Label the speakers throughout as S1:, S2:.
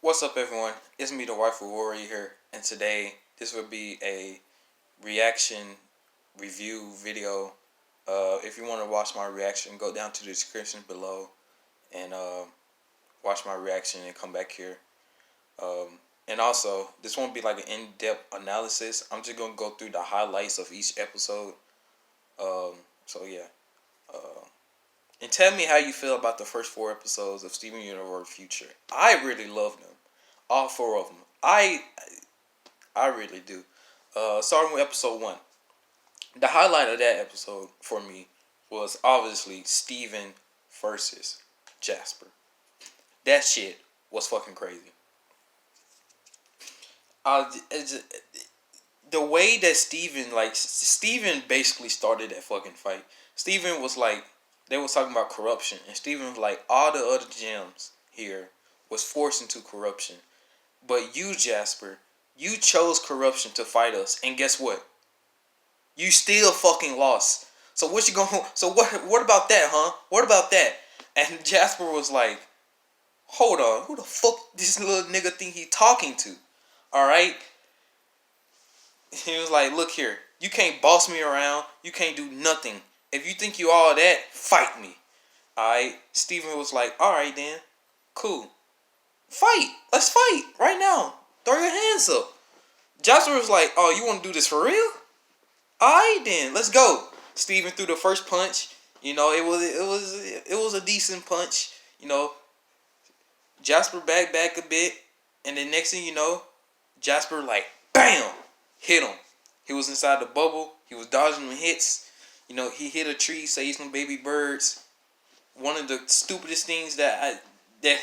S1: What's up, everyone? It's me, the Waifu Warrior here, and today this will be a reaction review video. If you want to watch my reaction, go down to the description below and watch my reaction and come back here. And also, this won't be like an in-depth analysis. I'm just gonna go through the highlights of each episode. So yeah. Uh, and tell me how you feel about the first four episodes of Steven Universe Future. I really love them, all four of them. I really do. Starting with episode one, the highlight of that episode for me was obviously Steven versus Jasper. That shit was fucking crazy. The way that Steven basically started that fucking fight. Steven was like, they was talking about corruption, and Steven was like, all the other gems here was forced into corruption, but you, Jasper, you chose corruption to fight us, and guess what? You still fucking lost. So what you going? So what about that, huh? What about that? And Jasper was like, hold on, who the fuck this little nigga think he talking to? All right. He was like, look here, you can't boss me around. You can't do nothing. If you think you all that, fight me. All right. Steven was like, all right then, cool. Fight. Let's fight right now. Throw your hands up. Jasper was like, oh, you want to do this for real? Alright then, let's go. Steven threw the first punch. You know, it was a decent punch. You know, Jasper back a bit, and then next thing you know, Jasper like bam hit him. He was inside the bubble. He was dodging the hits. You know, he hit a tree, saved some baby birds. One of the stupidest things that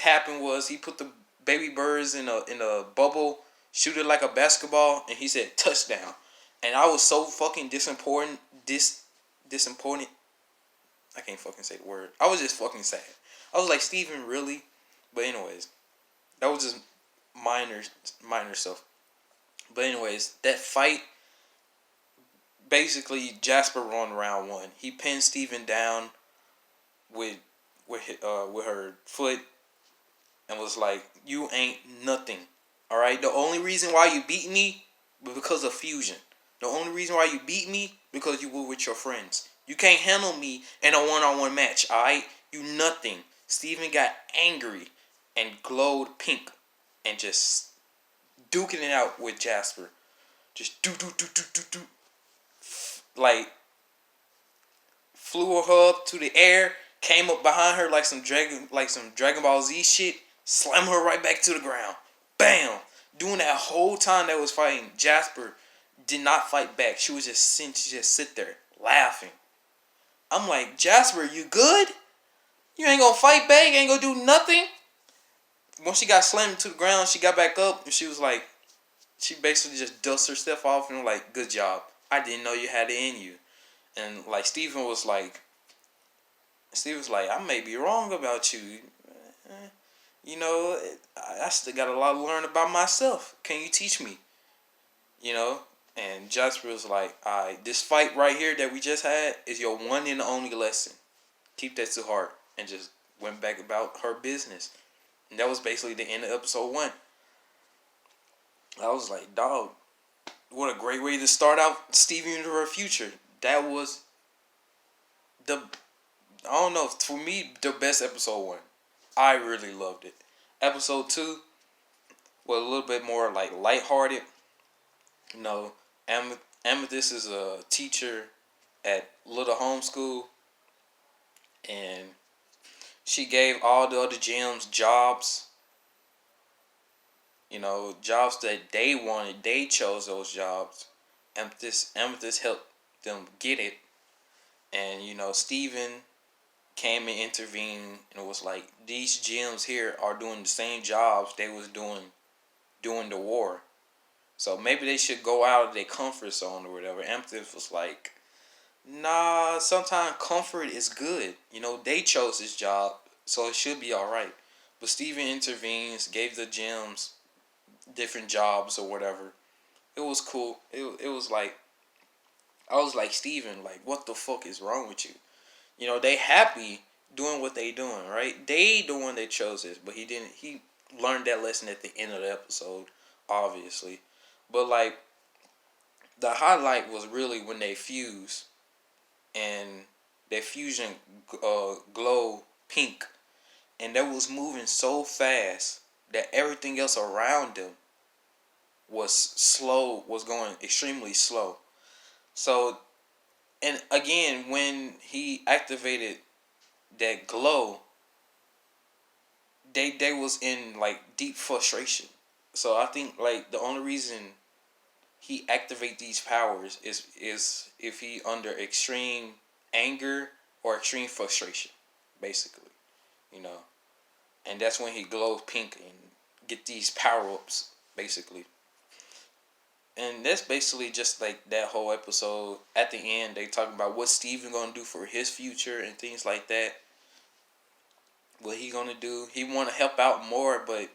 S1: happened was he put the baby birds in a bubble, shoot it like a basketball, and he said touchdown. And I was so fucking disappointed. I can't fucking say the word. I was just fucking sad. I was like, Steven, really? But anyways, that was just minor stuff. But anyways, that fight, basically Jasper won round one. He pinned Steven down with her foot and was like, you ain't nothing. Alright? The only reason why you beat me was because of fusion. The only reason why you beat me because you were with your friends. You can't handle me in a one-on-one match, alright? You nothing. Steven got angry and glowed pink and just duking it out with Jasper. Just do. Like, flew her up to the air, came up behind her like some Dragon Ball Z shit, slammed her right back to the ground. Bam! Doing that whole time that was fighting, Jasper did not fight back. She just sit there laughing. I'm like, Jasper, you good? You ain't gonna fight back? You ain't gonna do nothing? Once she got slammed to the ground, she got back up and she was like, she basically just dusted herself off and like, good job. I didn't know you had it in you. And like Steven was like, I may be wrong about you. You know, I still got a lot to learn about myself. Can you teach me? You know? And Jasper was like, alright, this fight right here that we just had is your one and only lesson. Keep that to heart. And just went back about her business. And that was basically the end of episode one. I was like, dog, what a great way to start out Steven Universe Future. That was I don't know, for me, the best episode one. I really loved it. Episode two was a little bit more like lighthearted. You know, Amethyst is a teacher at Little Homeschool, and she gave all the other gems jobs. You know, jobs that they wanted. They chose those jobs. Amethyst helped them get it, and you know, Steven came and intervened and was like, these gems here are doing the same jobs they was doing during the war. So maybe they should go out of their comfort zone or whatever. Amethyst was like, nah, sometimes comfort is good. You know, they chose this job, so it should be alright. But Steven intervenes, gave the gems different jobs or whatever. It was cool. It was like, I was like, Steven, like, what the fuck is wrong with you? You know, they happy doing what they doing, right? They the one that chose this, but he didn't. He learned that lesson at the end of the episode, obviously. But like the highlight was really when they fuse and their fusion glow pink, and that was moving so fast that everything else around them was going extremely slow. So, and again, when he activated that glow, they was in like deep frustration. So I think like the only reason he activate these powers is if he under extreme anger or extreme frustration, basically, you know. And that's when he glows pink and get these power ups, basically. And that's basically just like that whole episode. At the end, they talk about what Steven gonna do for his future and things like that. What he gonna do? He want to help out more, but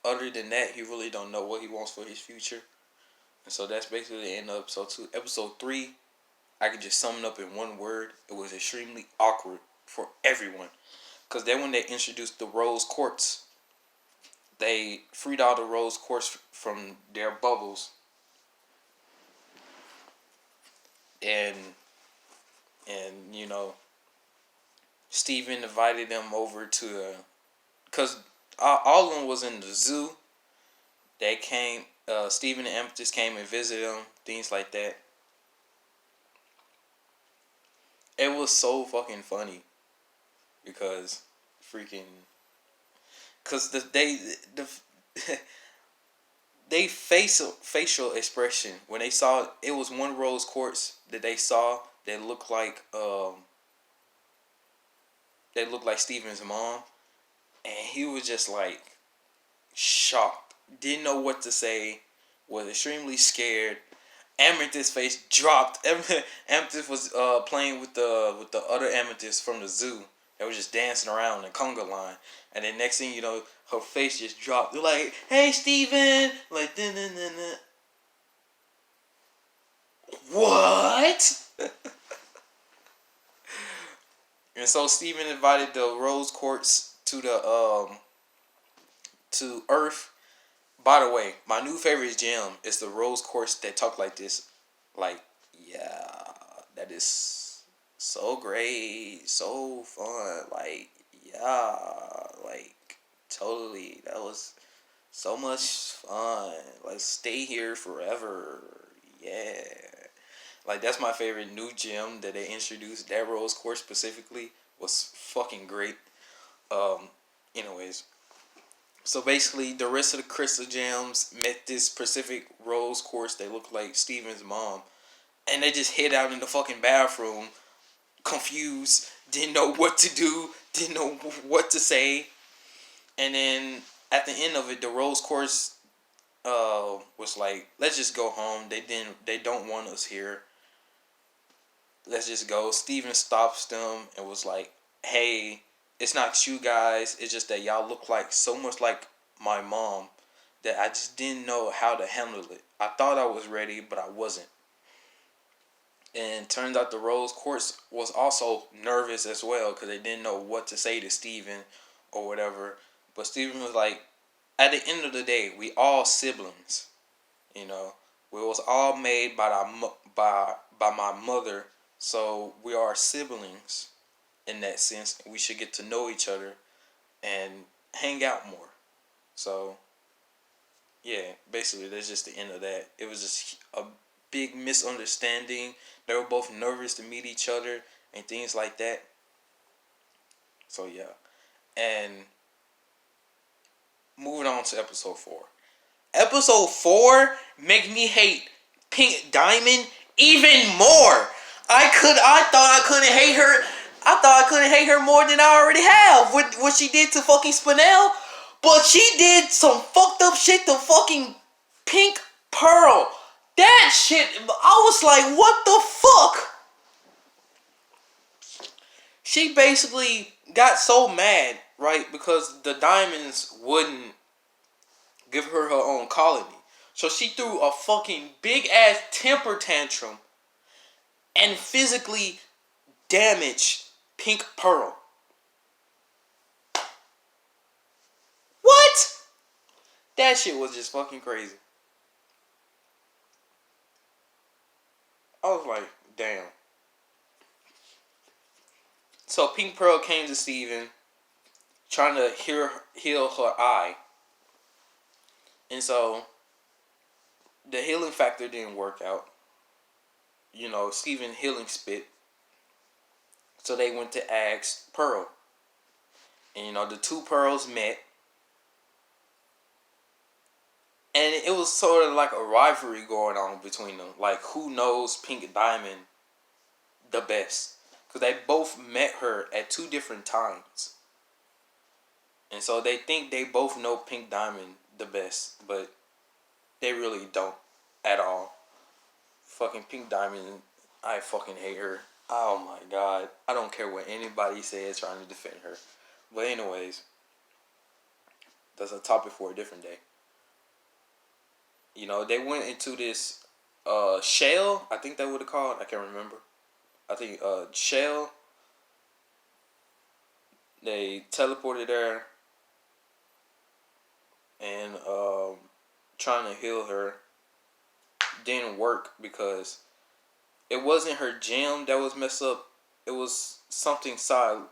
S1: other than that, he really don't know what he wants for his future. And so that's basically the end of episode 2. Episode 3, I could just sum it up in one word. It was extremely awkward for everyone. Because then when they introduced the Rose Quartz, they freed all the Rose Quartz from their bubbles. And you know, Steven invited them over to, because all of them was in the zoo. They came, Steven and Amethyst came and visited them, things like that. It was so fucking funny because freaking, because they facial expression when they saw it was one Rose Quartz that they saw that looked like Steven's mom, and he was just like shocked, didn't know what to say, was extremely scared. Amethyst's face dropped. Amethyst was playing with the other Amethyst from the zoo. They were just dancing around the conga line, and then next thing you know, her face just dropped. They're like, "Hey, Steven!" Like, dun, dun, dun, dun. What? And so Steven invited the Rose Quartz to to Earth. By the way, my new favorite gem is the Rose Quartz that talk like this. Like, yeah, that is so great, so fun. Like, yeah, like totally. That was so much fun. Like, stay here forever. Yeah. Like, that's my favorite new gem that they introduced. That Rose Quartz specifically was fucking great. Um, anyways, so basically, the rest of the crystal gems met this Pacific Rose Quartz. They look like Steven's mom, and they just hid out in the fucking bathroom, confused, didn't know what to do, didn't know what to say, and then at the end of it, the Rose Quartz was like, "Let's just go home. They don't want us here. Let's just go." Steven stops them and was like, "Hey, it's not you guys. It's just that y'all look like so much like my mom that I just didn't know how to handle it. I thought I was ready, but I wasn't." And turns out the Rose Quartz was also nervous as well because they didn't know what to say to Steven or whatever. But Steven was like, at the end of the day, we all siblings. You know, we was all made by my mother, so we are siblings in that sense. We should get to know each other and hang out more. So, yeah, basically that's just the end of that. It was just a big misunderstanding. They were both nervous to meet each other and things like that. So, yeah. And moving on to episode 4. Episode 4 make me hate Pink Diamond even more. I thought I couldn't hate her. I thought I couldn't hate her more than I already have with what she did to fucking Spinel. But she did some fucked up shit to fucking Pink Pearl. That shit, I was like, what the fuck? She basically got so mad, right? Because the diamonds wouldn't give her her own colony. So she threw a fucking big ass temper tantrum and physically damaged Pink Pearl. What? That shit was just fucking crazy. I was like, damn. So Pink Pearl came to Steven trying to heal her eye. And so the healing factor didn't work out. You know, Steven healing spit. So they went to ask Pearl. And you know, the two Pearls met. And it was sort of like a rivalry going on between them. Like, who knows Pink Diamond the best? Because they both met her at two different times. And so they think they both know Pink Diamond the best. But they really don't at all. Fucking Pink Diamond, I fucking hate her. Oh my god. I don't care what anybody says trying to defend her. But anyways, that's a topic for a different day. You know, they went into this shell, I think that would have called. I can't remember. I think shell. They teleported there and trying to heal her didn't work because it wasn't her gem that was messed up. It was something something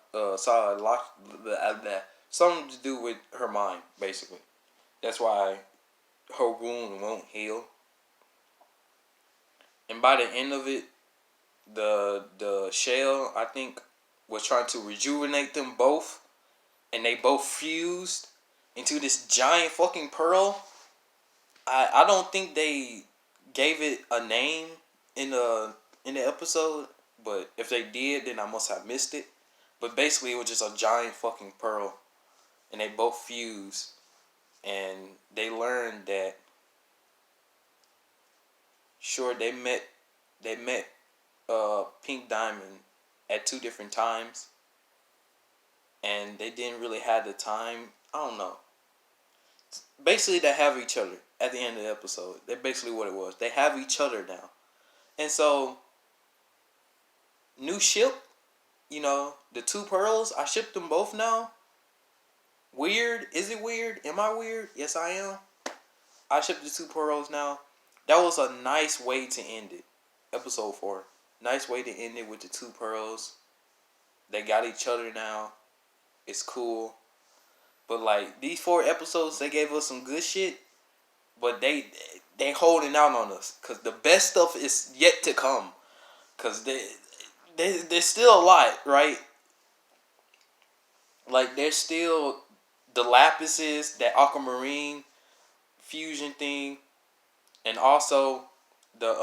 S1: to do with her mind, basically. That's why her wound won't heal. And by the end of it, the shell, I think, was trying to rejuvenate them both, and they both fused into this giant fucking pearl. I don't think they gave it a name in the episode, but if they did, then I must have missed it. But basically, it was just a giant fucking pearl, and they both fused, and they learned that. Sure, they met Pink Diamond at two different times, and they didn't really have the time. I don't know. Basically, they have each other at the end of the episode. That's basically what it was. They have each other now, and so new ship. You know, the two pearls. I shipped them both now. Weird? Is it weird? Am I weird? Yes, I am. I shipped the two pearls now. That was a nice way to end it. Episode 4. Nice way to end it with the two pearls. They got each other now. It's cool. But like these 4 episodes, they gave us some good shit. But they holding out on us. Cause the best stuff is yet to come. Cause there's still a lot, right? Like there's still the Lapises, that aquamarine fusion thing, and also the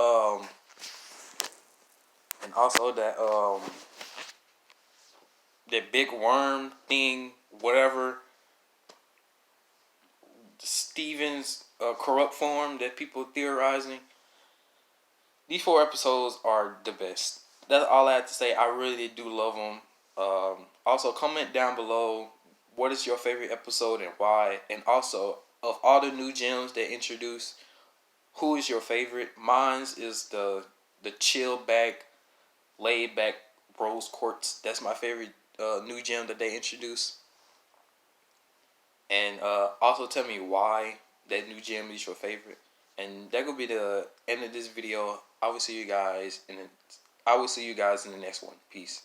S1: that big worm thing, whatever. Steven's corrupt form that people theorizing. These 4 episodes are the best. That's all I have to say. I really do love them. Also, comment down below what is your favorite episode and why. And also, of all the new gems they introduced, who is your favorite? Mine's is the chill back, laid back rose quartz. That's my favorite new gem that they introduced. And also tell me why that new gem is your favorite. And that could be the end of this video. I will see you guys in the next one. Peace.